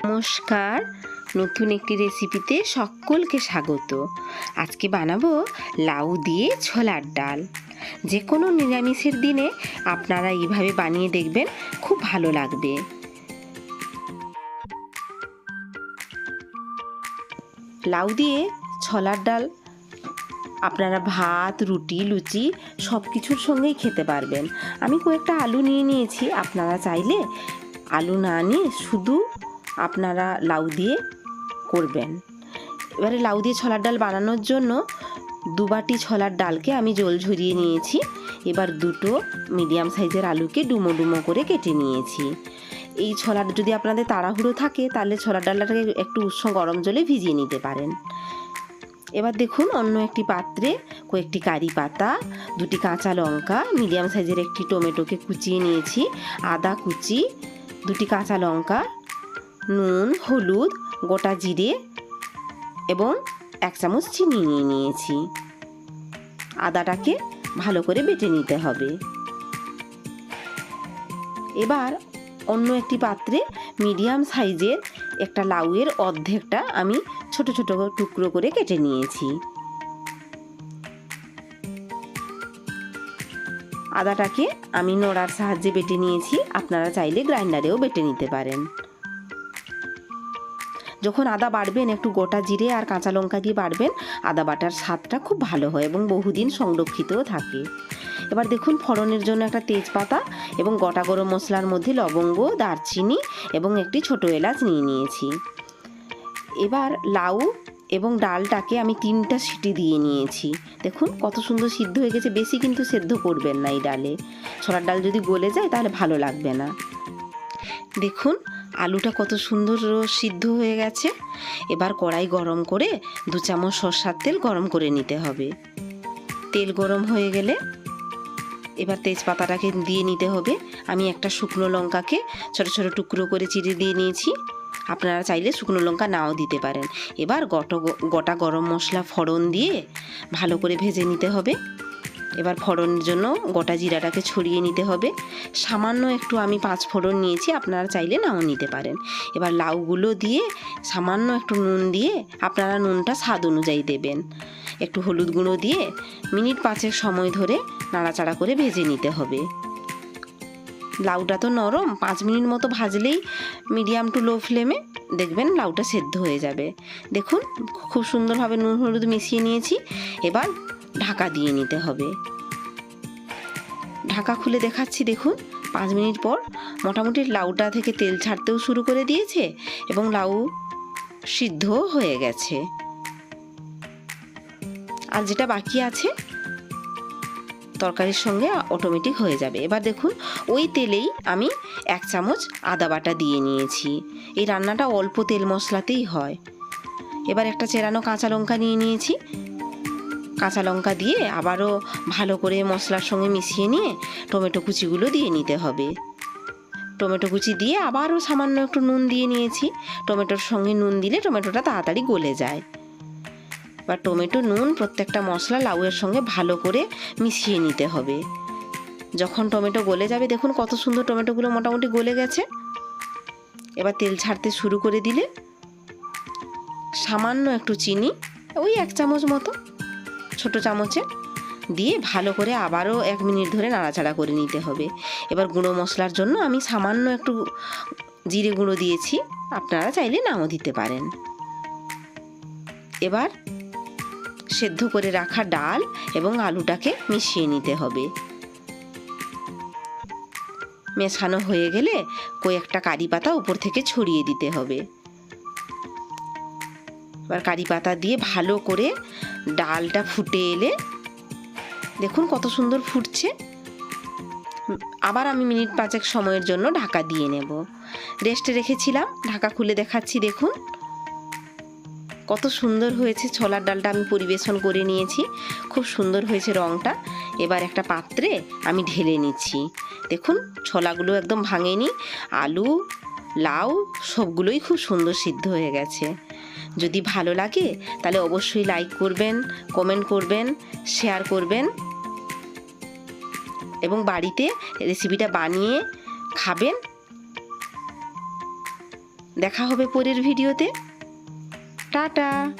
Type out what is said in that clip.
নমস্কার, নতুন একটি রেসিপিতে সকলকে স্বাগত। আজকে বানাবো লাউ দিয়ে ছোলার ডাল। যে কোনো নিরামিষের দিনে আপনারা এইভাবে বানিয়ে দেখবেন, খুব ভালো লাগবে। লাউ দিয়ে ছোলার ডাল আপনারা ভাত, রুটি, লুচি সব কিছুর সঙ্গেই খেতে পারবেন। আমি কয়েকটা আলু নিয়ে নিয়েছি, আপনারা চাইলে আলু না নিয়ে শুধু আপনারা লাউ দিয়ে করবেন। এবারে লাউ দিয়ে ছোলার ডাল বানানোর জন্য 2 বাটি ছোলার ডালকে আমি জল ঝরিয়ে নিয়েছি। এবার 2টো মিডিয়াম সাইজের আলুকে ডুমো ডুমো করে কেটে নিয়েছি। এই ছোলার যদি আপনাদের তাড়াহুড়ো থাকে তাহলে ছোলার ডালটাকে একটু উষ্ণ গরম জলে ভিজিয়ে নিতে পারেন। এবার দেখুন, অন্য একটি পাত্রে কয়েকটি কারি পাতা, 2টি কাঁচা লঙ্কা, মিডিয়াম সাইজের একটি টমেটোকে কুচিয়ে নিয়েছি, আদা কুচি, 2টি কাঁচা লঙ্কা, নুন, হলুদ, গোটা জিরে এবং 1 চামচ চিনি নিয়ে নিয়েছি। আদাটাকে ভালো করে বেটে নিতে হবে। এবার অন্য একটি পাত্রে মিডিয়াম সাইজের একটা লাউয়ের অর্ধেকটা আমি ছোট ছোট টুকরো করে কেটে নিয়েছি। আদাটাকে আমি নোড়ার সাহায্যে বেটে নিয়েছি, আপনারা চাইলে গ্রাইন্ডারেও বেটে নিতে পারেন। যখন আদা বাটবেন একটু গোটা জিরে আর কাঁচা লঙ্কা দিয়ে বাটবেন, আদা বাটার স্বাদটা খুব ভালো হয় এবং বহুদিন সংরক্ষিতও থাকে। এবার দেখুন, ফোড়নের জন্য একটা তেজপাতা এবং গোটা গরম মশলার মধ্যে লবঙ্গ, দারচিনি এবং একটি ছোট এলাচ নিয়ে নিয়েছি। এবার লাউ এবং ডালটাকে আমি 3টা সিটি দিয়ে নিয়েছি। দেখুন কত সুন্দর সিদ্ধ হয়ে গেছে। বেশি কিন্তু সেদ্ধ করবেন না এই ডালে, ছোলার ডাল যদি গলে যায় তাহলে ভালো লাগবে না। দেখুন আলুটা কত সুন্দর সিদ্ধ হয়ে গেছে। এবার কড়াই গরম করে 2 চামচ সরষের তেল গরম করে নিতে হবে। তেল গরম হয়ে গেলে এবার তেজপাতাটাকে দিয়ে নিতে হবে। আমি একটা শুকনো লঙ্কাকে ছোট ছোট টুকরো করে চিড়ে দিয়ে নিয়েছি, আপনারা চাইলে শুকনো লঙ্কা নাও দিতে পারেন। এবার গোটা গরম মশলা ফোড়ন দিয়ে ভালো করে ভেজে নিতে হবে। এবার ফোড়নের জন্য গোটা জিরাটাকে ছড়িয়ে নিতে হবে। সামান্য একটু আমি 5 ফোড়ন নিয়েছি, আপনারা চাইলে নাও নিতে পারেন। এবার লাউগুলো দিয়ে সামান্য একটু নুন দিয়ে, আপনারা নুনটা স্বাদ অনুযায়ী দেবেন, একটু হলুদ গুঁড়ো দিয়ে মিনিট 5 সময় ধরে নাড়াচাড়া করে ভেজে নিতে হবে। লাউটা তো নরম, 5 মিনিট মতো ভাজলেই মিডিয়াম টু লো ফ্লেমে দেখবেন লাউটা সেদ্ধ হয়ে যাবে। দেখুন খুব সুন্দরভাবে নুন হলুদ মিশিয়ে নিয়েছি। এবার ঢাকা দিয়ে নিতে হবে। ঢাকা খুলে দেখাচ্ছি, দেখুন 5 মিনিট পর মোটামুটি লাউটা থেকে তেল ছাড়তেও শুরু করে দিয়েছে এবং লাউ সিদ্ধ হয়ে গেছে। আর যেটা বাকি আছে তরকারির সঙ্গে অটোমেটিক হয়ে যাবে। এবার দেখুন ওই তেলেই আমি 1 চামচ আদা বাটা দিয়ে নিয়েছি। এই রান্নাটা অল্প তেল মশলাতেই হয়। এবার একটা চেরানো কাঁচা লঙ্কা নিয়ে নিয়েছি। কাঁচা লঙ্কা দিয়ে আবারও ভালো করে মশলার সঙ্গে মিশিয়ে নিয়ে টমেটো কুচিগুলো দিয়ে নিতে হবে। টমেটো কুচি দিয়ে আবারও সামান্য একটু নুন দিয়ে নিয়েছি। টমেটোর সঙ্গে নুন দিলে টমেটোটা তাড়াতাড়ি গলে যায়। বা টমেটো নুন প্রত্যেকটা মশলা লাউয়ের সঙ্গে ভালো করে মিশিয়ে নিতে হবে। যখন টমেটো গলে যাবে, দেখুন কত সুন্দর টমেটোগুলো মোটামুটি গলে গেছে। এবার তেল ছাড়তে শুরু করে দিলে সামান্য একটু চিনি, ওই 1 চামচ মতো ছোট চামচে দিয়ে ভালো করে আবারও 1 মিনিট ধরে নাড়াচাড়া করে নিতে হবে। এবার গুঁড়ো মশলার জন্য আমি সামান্য একটু জিরে গুঁড়ো দিয়েছি, আপনারা চাইলে নাও দিতে পারেন। এবার সেদ্ধ করে রাখা ডাল এবং আলুটাকে মিশিয়ে নিতে হবে। মেশানো হয়ে গেলে কয়েকটা কারি পাতা উপর থেকে ছড়িয়ে দিতে হবে। এবার কারি পাতা দিয়ে ভালো করে ডালটা ফুটে এলে দেখুন কত সুন্দর ফুটছে। আবার আমি মিনিট 5 সময়ের জন্য ঢাকা দিয়ে নেব। রেস্টে রেখেছিলাম, ঢাকা খুলে দেখাচ্ছি, দেখুন কত সুন্দর হয়েছে। ছোলার ডালটা আমি পরিবেশন করে নিয়েছি, খুব সুন্দর হয়েছে রঙটা। এবার একটা পাত্রে আমি ঢেলে নিচ্ছি। দেখুন ছোলাগুলো একদম ভাঙেনি, আলু লাউ সবগুলোই খুব সুন্দর সিদ্ধ হয়ে গেছে। যদি ভালো লাগে তাহলে অবশ্যই লাইক করবেন, কমেন্ট করবেন, শেয়ার করবেন এবং বাড়িতে রেসিপিটা বানিয়ে খাবেন। দেখা হবে পরের ভিডিওতে। টাটা।